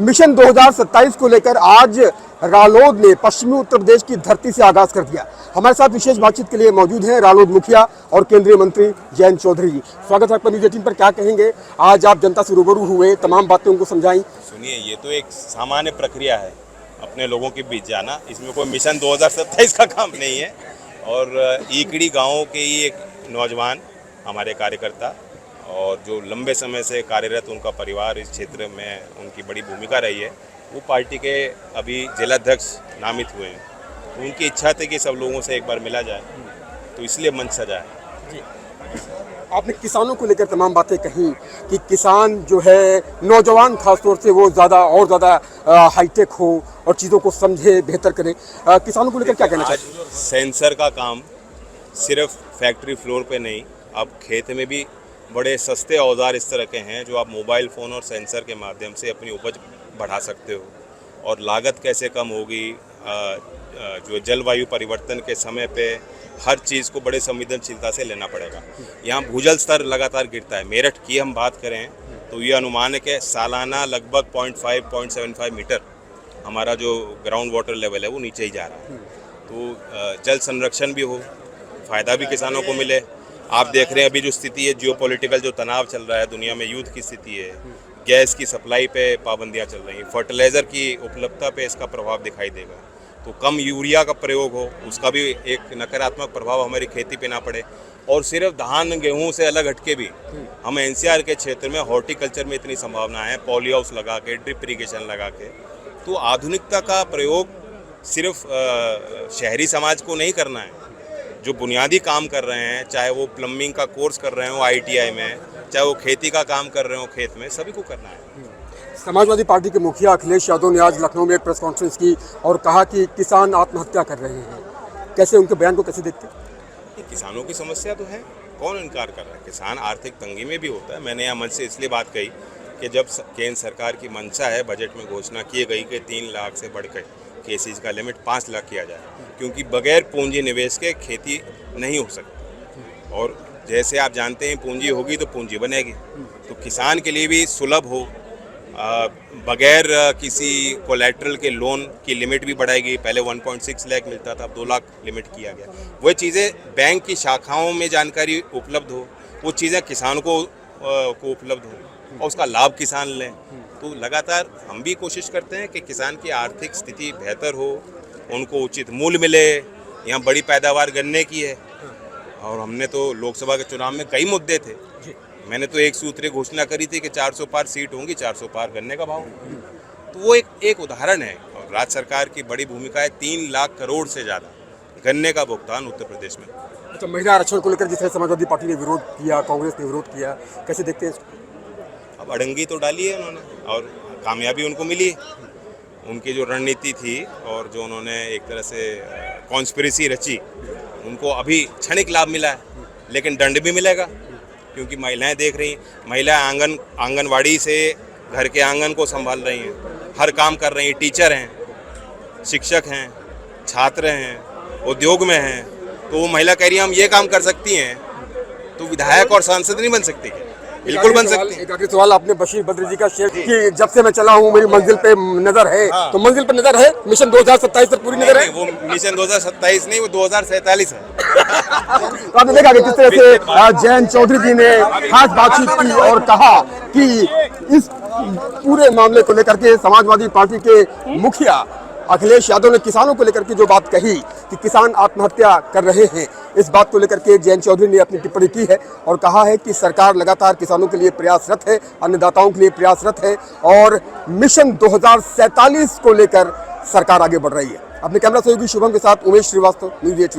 Mission 2027 को लेकर आज रालोद ने पश्चिमी उत्तर प्रदेश की धरती से आगाज कर दिया। हमारे साथ विशेष बातचीत के लिए मौजूद हैं रालोद मुखिया और केंद्रीय मंत्री जयंत चौधरी जी। स्वागत है आपका न्यूज़ 18 पर। क्या कहेंगे, आज आप जनता से रूबरू हुए, तमाम बातें उनको समझाई? सुनिए, ये तो एक सामान्य प्रक्रिया है अपने लोगों के बीच जाना, इसमें कोई मिशन 2027 का काम नहीं है। और ईकड़ी गाँव के ही एक नौजवान हमारे कार्यकर्ता और जो लंबे समय से कार्यरत उनका परिवार इस क्षेत्र में उनकी बड़ी भूमिका रही है, वो पार्टी के अभी जिलाध्यक्ष नामित हुए हैं। तो उनकी इच्छा थी कि सब लोगों से एक बार मिला जाए, तो इसलिए मंच सजा है। जी, आपने किसानों को लेकर तमाम बातें कही कि किसान जो है, नौजवान खासतौर से वो ज़्यादा हाईटेक हो और चीज़ों को समझे, बेहतर करे। किसानों को लेकर क्या कहना चाहिए? सेंसर का काम सिर्फ फैक्ट्री फ्लोर पे नहीं, अब खेत में भी बड़े सस्ते औजार इस तरह के हैं जो आप मोबाइल फ़ोन और सेंसर के माध्यम से अपनी उपज बढ़ा सकते हो। और लागत कैसे कम होगी, जो जलवायु परिवर्तन के समय पे हर चीज़ को बड़े संवेदनशीलता से लेना पड़ेगा। यहाँ भूजल स्तर लगातार गिरता है। मेरठ की हम बात करें तो ये अनुमान है कि सालाना लगभग 0.75 मीटर हमारा जो ग्राउंड वाटर लेवल है वो नीचे ही जा रहा है। तो जल संरक्षण भी हो, फ़ायदा भी किसानों को मिले। आप देख रहे हैं अभी जो स्थिति है, जियोपॉलिटिकल जो तनाव चल रहा है दुनिया में, युद्ध की स्थिति है, गैस की सप्लाई पे पाबंदियां चल रही हैं, फर्टिलाइज़र की उपलब्धता पे इसका प्रभाव दिखाई देगा। तो कम यूरिया का प्रयोग हो, उसका भी एक नकारात्मक प्रभाव हमारी खेती पे ना पड़े। और सिर्फ धान गेहूं से अलग हटके भी हम एनसीआर के क्षेत्र में हॉर्टिकल्चर में इतनी संभावना है, पॉली हाउस लगा के, ड्रिप इरीगेशन लगा के। तो आधुनिकता का प्रयोग सिर्फ शहरी समाज को नहीं करना है, जो बुनियादी काम कर रहे हैं, चाहे वो प्लम्बिंग का कोर्स कर रहे हो ITI में, चाहे वो खेती का काम कर रहे हो खेत में, सभी को करना है। समाजवादी पार्टी के मुखिया अखिलेश यादव ने आज लखनऊ में एक प्रेस कॉन्फ्रेंस की और कहा कि किसान आत्महत्या कर रहे हैं। कैसे, उनके बयान को कैसे देखते हैं? किसानों की समस्या तो है, कौन इनकार कर रहा है? किसान आर्थिक तंगी में भी होता है। मैंने यहाँ मंच से इसलिए बात कही कि जब केंद्र सरकार की मंशा है, बजट में घोषणा की गई कि 3 लाख से बढ़कर केसीज का लिमिट 5 लाख किया जाए, क्योंकि बगैर पूंजी निवेश के खेती नहीं हो सकती। और जैसे आप जानते हैं, पूंजी होगी तो पूंजी बनेगी। तो किसान के लिए भी सुलभ हो, बगैर किसी कोलैटरल के लोन की लिमिट भी बढ़ाएगी। पहले 1.6 लाख मिलता था, अब 2 लाख लिमिट किया गया। वह चीज़ें बैंक की शाखाओं में जानकारी उपलब्ध हो, वो चीज़ें किसान को उपलब्ध हो और उसका लाभ किसान लें। तो लगातार हम भी कोशिश करते हैं कि किसान की आर्थिक स्थिति बेहतर हो, उनको उचित मूल्य मिले। यहाँ बड़ी पैदावार गन्ने की है और हमने तो लोकसभा के चुनाव में कई मुद्दे थे। मैंने तो एक सूत्रीय घोषणा करी थी कि 400 पार सीट होंगी, 400 पार गन्ने का भाव। तो वो एक उदाहरण है। और राज्य सरकार की बड़ी भूमिका है, 3 लाख करोड़ से ज़्यादा गन्ने का भुगतान उत्तर प्रदेश में। अच्छा, महिला आरक्षण को लेकर जिस तरह समाजवादी पार्टी ने विरोध किया, कांग्रेस ने विरोध किया, कैसे देखते हैं इसको? अब अड़ंगी तो डाली है उन्होंने और कामयाबी उनको मिली। उनकी जो रणनीति थी और जो उन्होंने एक तरह से कॉन्स्पिरेसी रची, उनको अभी क्षणिक लाभ मिला है, लेकिन दंड भी मिलेगा। क्योंकि महिलाएं देख रही हैं, महिलाएं आंगनवाड़ी से घर के आंगन को संभाल रही हैं, हर काम कर रही हैं, टीचर हैं, शिक्षक हैं, छात्र हैं, उद्योग में हैं। तो वो महिला कह रही है हम ये काम कर सकती हैं, तो विधायक और सांसद नहीं बन सकती क्या? बिल्कुल बन सकती है। एक आखिरी सवाल, आपने बशीर बद्री जी का शेयर कि जब से मैं चला हूँ मेरी मंजिल पे नजर है। हाँ। तो मंजिल पे नजर है, मिशन 2027 तक पूरी नजर है? वो मिशन 2027 नहीं, वो 2047 है। तो आपने देखा कि किस तरह से जयंत चौधरी जी ने खास बातचीत की और कहा कि इस पूरे मामले को लेकर के समाजवादी पार्टी के मुखिया अखिलेश यादव ने किसानों को लेकर के जो बात कही कि किसान आत्महत्या कर रहे हैं, इस बात को लेकर के जयंत चौधरी ने अपनी टिप्पणी की है और कहा है कि सरकार लगातार किसानों के लिए प्रयासरत है, अन्नदाताओं के लिए प्रयासरत है और मिशन 2047 को लेकर सरकार आगे बढ़ रही है। अपने कैमरा सहयोगी शुभम के साथ उमेश श्रीवास्तव, न्यूज़ 18।